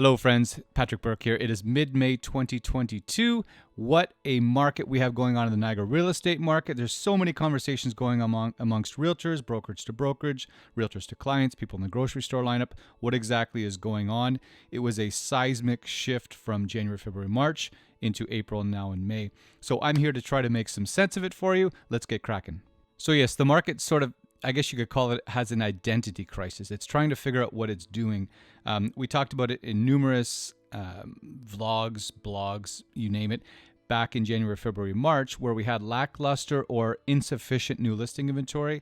Hello friends, Patrick Burke here. It is mid-May 2022. What a market we have going on in the Niagara real estate market. There's so many conversations going amongst realtors, brokerage to brokerage, realtors to clients, people in the grocery store lineup. What exactly is going on? It was a seismic shift from January, February, March into April and now in May. So I'm here to try to make some sense of it for you. Let's get cracking. So yes, the market sort of, I guess you could call it, has an identity crisis. It's trying to figure out what it's doing. We talked about it in numerous vlogs, blogs, you name it, back in January, February, March, where we had lackluster or insufficient new listing inventory.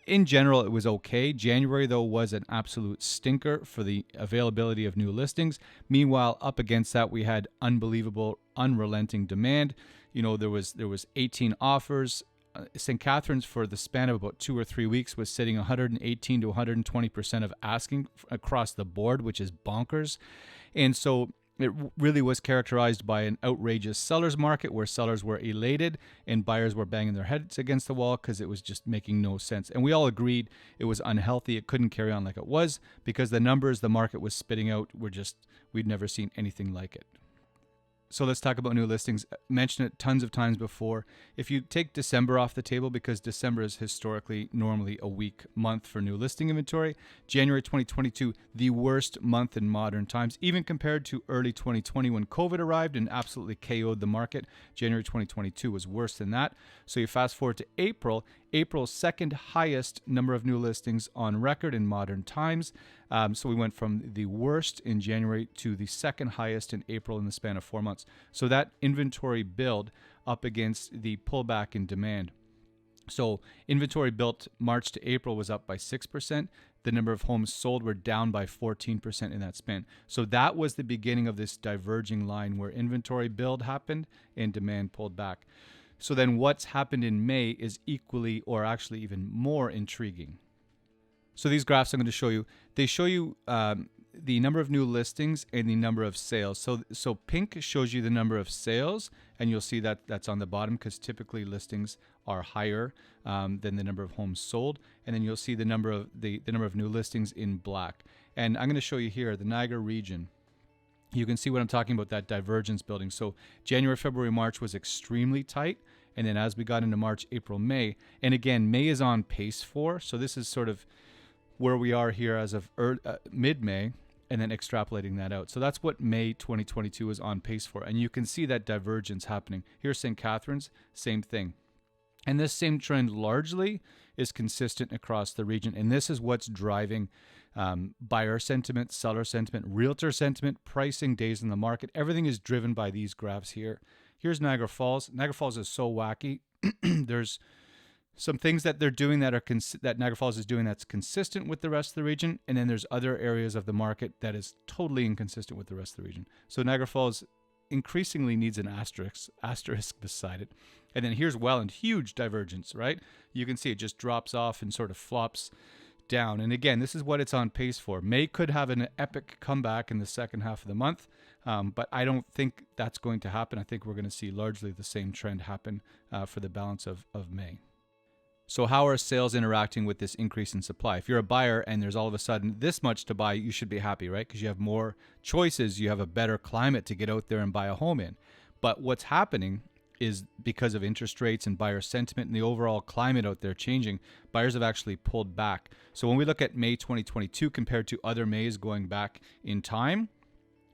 In general, it was okay. January, though, was an absolute stinker for the availability of new listings. Meanwhile, up against that, we had unbelievable, unrelenting demand. You know, there was 18 offers. St. Catharines, for the span of about 2 or 3 weeks, was sitting 118 to 120% of asking across the board, which is bonkers. And so it really was characterized by an outrageous seller's market where sellers were elated and buyers were banging their heads against the wall because it was just making no sense. And we all agreed it was unhealthy. It couldn't carry on like it was because the numbers the market was spitting out were just, we'd never seen anything like it. So let's talk about new listings. I mentioned it tons of times before. If you take December off the table, because December is historically normally a weak month for new listing inventory, January 2022, the worst month in modern times, even compared to early 2020 when COVID arrived and absolutely KO'd the market. January 2022 was worse than that. So you fast forward to April's second highest number of new listings on record in modern times. So we went from the worst in January to the second highest in April in the span of 4 months. So that inventory build up against the pullback in demand. So inventory built March to April was up by 6%. The number of homes sold were down by 14% in that span. So that was the beginning of this diverging line where inventory build happened and demand pulled back. So then what's happened in May is equally or actually even more intriguing. So these graphs I'm going to show you, they show you the number of new listings and the number of sales. So pink shows you the number of sales, and you'll see that that's on the bottom because typically listings are higher than the number of homes sold. And then you'll see the number of new listings in black. And I'm going to show you here the Niagara region. You can see what I'm talking about, that divergence building. So January, February, March was extremely tight. And then as we got into March, April, May, and again, May is on pace for. So this is sort of where we are here as of mid-May, and then extrapolating that out. So that's what May 2022 is on pace for. And you can see that divergence happening. Here's St. Catharines, same thing. And this same trend largely is consistent across the region. And this is what's driving buyer sentiment, seller sentiment, realtor sentiment, pricing, days in the market. Everything is driven by these graphs here. Here's Niagara Falls. Niagara Falls is so wacky. There's some things that they're doing that Niagara Falls is doing that's consistent with the rest of the region, and then there's other areas of the market that is totally inconsistent with the rest of the region. So Niagara Falls increasingly needs an asterisk beside it. And then here's Welland, huge divergence, right? You can see it just drops off and sort of flops down. And again, this is what it's on pace for. May could have an epic comeback in the second half of the month, but I don't think that's going to happen. I think we're going to see largely the same trend happen for the balance of May. So how are sales interacting with this increase in supply? If you're a buyer and there's all of a sudden this much to buy, you should be happy, right? Because you have more choices, you have a better climate to get out there and buy a home in. But what's happening is because of interest rates and buyer sentiment and the overall climate out there changing, buyers have actually pulled back. So when we look at May 2022 compared to other Mays going back in time,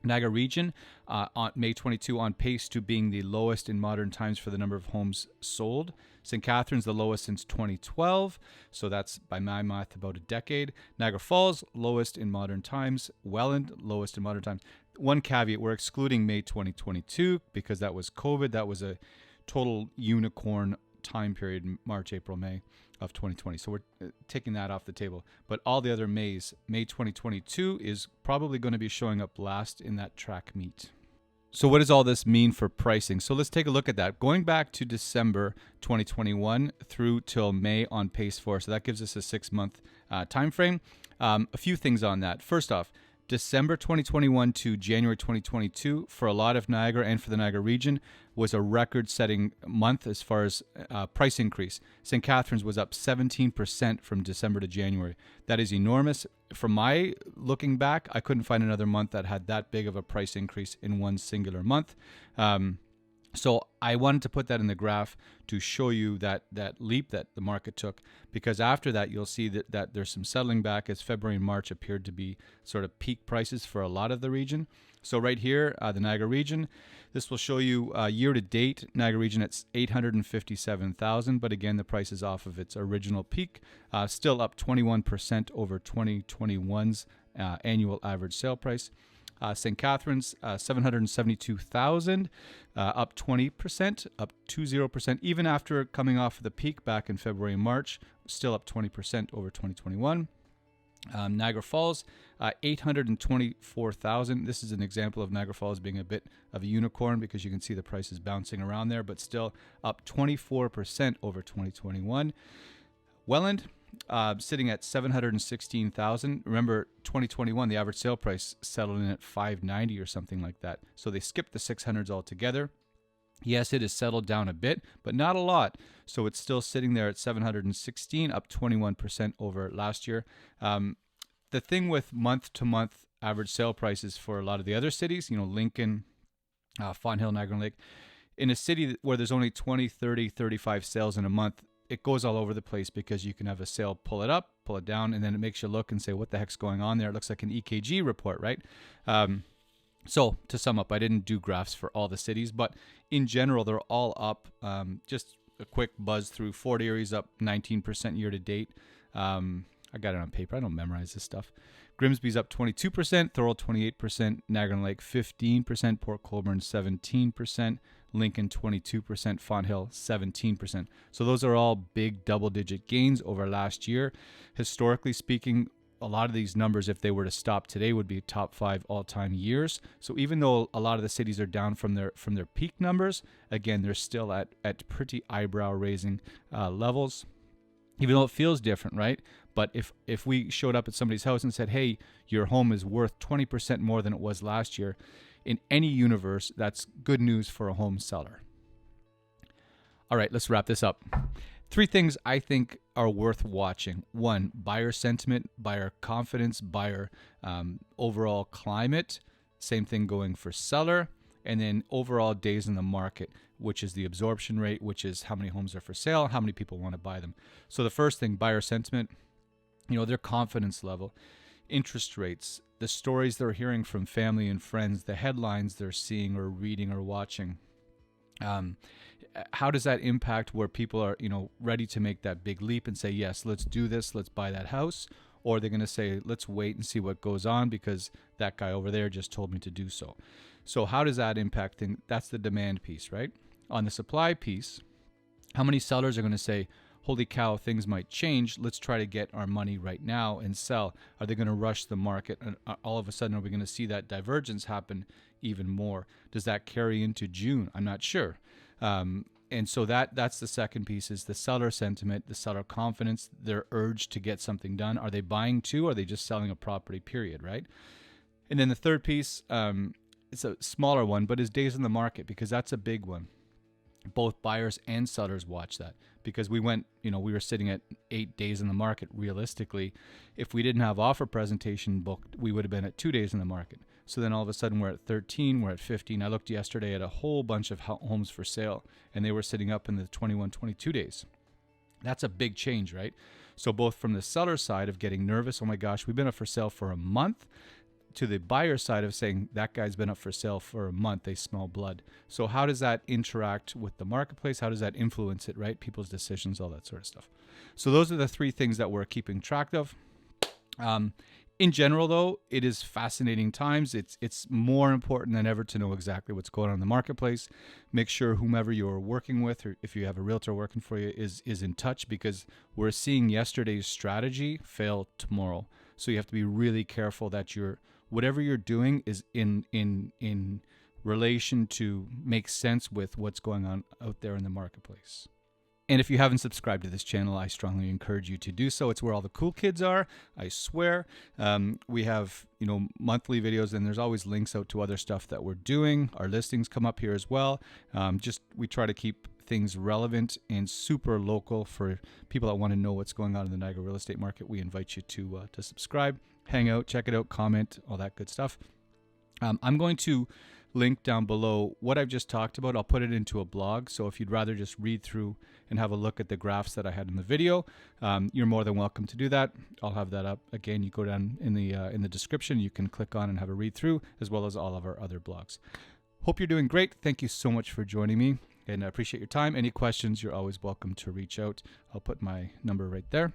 Niagara region on May 22 on pace to being the lowest in modern times for the number of homes sold. St. Catharines, the lowest since 2012. So that's, by my math, about a decade. Niagara Falls, lowest in modern times. Welland, lowest in modern times. One caveat, we're excluding May 2022 because that was COVID. That was a total unicorn time period, March, April, May of 2020. So we're taking that off the table. But all the other Mays, May 2022 is probably going to be showing up last in that track meet. So what does all this mean for pricing? So let's take a look at that. Going back to December 2021 through till May on pace for. So that gives us a 6-month time frame. A few things on that. First off, December 2021 to January 2022 for a lot of Niagara and for the Niagara region was a record-setting month as far as price increase. St. Catharines was up 17% from December to January. That is enormous. from my looking back, I couldn't find another month that had that big of a price increase in one singular month. So I wanted to put that in the graph to show you that leap that the market took, because after that you'll see that there's some settling back, as February and March appeared to be sort of peak prices for a lot of the region. So right here, the Niagara region, this will show you year to date, Niagara region at 857,000, but again, the price is off of its original peak, still up 21% over 2021's annual average sale price. St. Catharines, 772,000, up 20%, up 20%, even after coming off the peak back in February and March, still up 20% over 2021. Niagara Falls, 824,000. This is an example of Niagara Falls being a bit of a unicorn, because you can see the prices bouncing around there, but still up 24% over 2021. Welland, sitting at 716,000. Remember, 2021, the average sale price settled in at 590 or something like that. So they skipped the 600s altogether. Yes, it has settled down a bit, but not a lot. So it's still sitting there at 716, up 21% over last year. The thing with month-to-month average sale prices for a lot of the other cities, Lincoln, Fonthill, Niagara Lake, in a city where there's only 20, 30, 35 sales in a month, it goes all over the place, because you can have a sale, pull it up, pull it down, and then it makes you look and say, what the heck's going on there? It looks like an EKG report, right? So to sum up, I didn't do graphs for all the cities, but in general, they're all up. Just a quick buzz through. Fort Erie's up 19% year to date. I got it on paper. I don't memorize this stuff. Grimsby's up 22%, Thorold 28%, Niagara Lake 15%, Port Colborne 17%, Lincoln 22%, Fonthill 17%. So those are all big double-digit gains over last year. Historically speaking, a lot of these numbers, if they were to stop today, would be top 5 all-time years. So even though a lot of the cities are down from their peak numbers, again, they're still at pretty eyebrow-raising levels. Even though it feels different, right? But if we showed up at somebody's house and said, hey, your home is worth 20% more than it was last year, in any universe, that's good news for a home seller. All right, let's wrap this up. 3 things I think are worth watching. 1, buyer sentiment, buyer confidence, buyer overall climate. Same thing going for seller. And then overall days in the market, which is the absorption rate, which is how many homes are for sale, how many people want to buy them. So the first thing, buyer sentiment, their confidence level, interest rates, the stories they're hearing from family and friends, the headlines they're seeing or reading or watching. How does that impact where people are, ready to make that big leap and say, yes, let's do this, let's buy that house? Or they're going to say, let's wait and see what goes on because that guy over there just told me to do so. So how does that impact things? That's the demand piece, right? On the supply piece, how many sellers are going to say, holy cow, things might change. Let's try to get our money right now and sell. Are they going to rush the market? And all of a sudden, are we going to see that divergence happen even more? Does that carry into June? I'm not sure. And so that's the second piece, is the seller sentiment, the seller confidence, their urge to get something done. Are they buying too? Or are they just selling a property, period, right? And then the third piece, it's a smaller one, but is days in the market, because that's a big one. Both buyers and sellers watch that, because we were sitting at 8 days in the market. Realistically, if we didn't have offer presentation booked, we would have been at 2 days in the market. So then all of a sudden we're at 13, we're at 15. I looked yesterday at a whole bunch of homes for sale, and they were sitting up in the 21, 22 days. That's a big change, right? So both from the seller side of getting nervous, oh my gosh, we've been up for sale for a month, to the buyer side of saying that guy's been up for sale for a month, they smell blood. So how does that interact with the marketplace? How does that influence it, right? People's decisions, all that sort of stuff. So those are the 3 things that we're keeping track of. In general, though, it is fascinating times. It's more important than ever to know exactly what's going on in the marketplace. Make sure whomever you're working with, or if you have a realtor working for you, is in touch, because we're seeing yesterday's strategy fail tomorrow. So you have to be really careful that whatever you're doing is in relation to make sense with what's going on out there in the marketplace. And if you haven't subscribed to this channel, I strongly encourage you to do so. It's where all the cool kids are, I swear. We have, monthly videos, and there's always links out to other stuff that we're doing. Our listings come up here as well. We try to keep things relevant and super local for people that want to know what's going on in the Niagara real estate market. We invite you to subscribe. hang out, check it out, comment, all that good stuff. I'm going to link down below what I've just talked about. I'll put it into a blog. So if you'd rather just read through and have a look at the graphs that I had in the video, you're more than welcome to do that. I'll have that up. Again, you go down in the description. You can click on and have a read through, as well as all of our other blogs. Hope you're doing great. Thank you so much for joining me, and I appreciate your time. Any questions, you're always welcome to reach out. I'll put my number right there.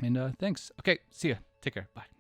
And thanks. Okay, see ya. Take care. Bye.